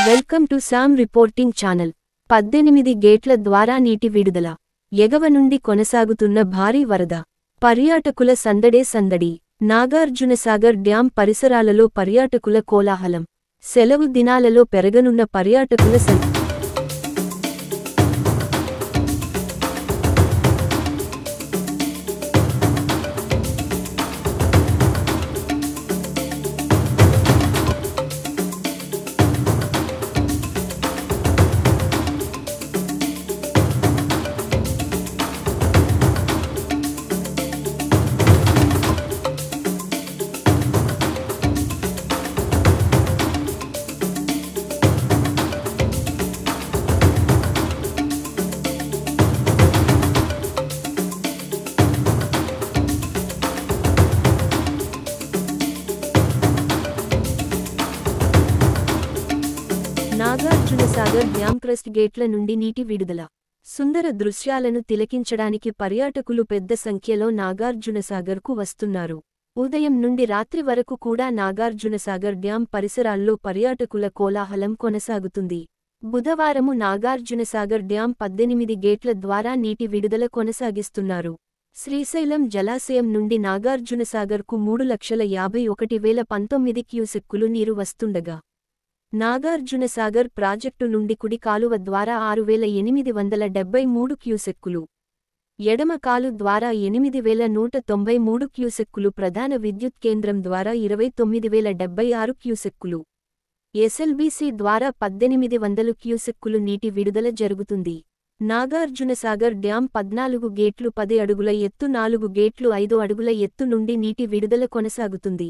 Welcome to Sam reporting channel. 18 గేట్ల ద్వారా నీటి విడుదల. ఎగవ నుండి కొనసాగుతున్న భారీ వరద. పర్యాటకుల సందడే సందడి. నాగార్జునసాగర్ డ్యాం పరిసరాలలో పర్యాటకుల కోలాహలం. సెలవు దినాలలో పెరగనున్న పర్యాటకుల సంఖ్య. నాగార్జునసాగర్ డ్యాం క్రస్ట్ గేట్ల నుండి నీటి విడుదల. సుందర దృశ్యాలను తిలకించడానికి పర్యాటకులు పెద్ద సంఖ్యలో నాగార్జునసాగర్కు వస్తున్నారు. ఉదయం నుండి రాత్రి వరకు కూడా నాగార్జునసాగర్ డ్యాం పరిసరాల్లో పర్యాటకుల కోలాహలం కొనసాగుతుంది. బుధవారము నాగార్జునసాగర్ డ్యాం 18 గేట్ల ద్వారా నీటి విడుదల కొనసాగిస్తున్నారు. శ్రీశైలం జలాశయం నుండి నాగార్జునసాగర్కు 3,51,019 క్యూసెక్కులు నీరు వస్తుండగా, నాగార్జునసాగర్ ప్రాజెక్టు నుండి కుడి కాలువ ద్వారా 6,873 క్యూసెక్కులు, ఎడమ కాలు ద్వారా 8,193 క్యూసెక్కులు, ప్రధాన విద్యుత్ కేంద్రం ద్వారా 29,076 క్యూసెక్కులు, ఎస్ఎల్బీసీ ద్వారా 1,800 క్యూసెక్కులు నీటి విడుదల జరుగుతుంది. నాగార్జునసాగర్ డ్యాం 14 గేట్లు 10 అడుగుల ఎత్తు, 4 గేట్లు 5 అడుగుల ఎత్తు నుండి నీటి విడుదల కొనసాగుతుంది.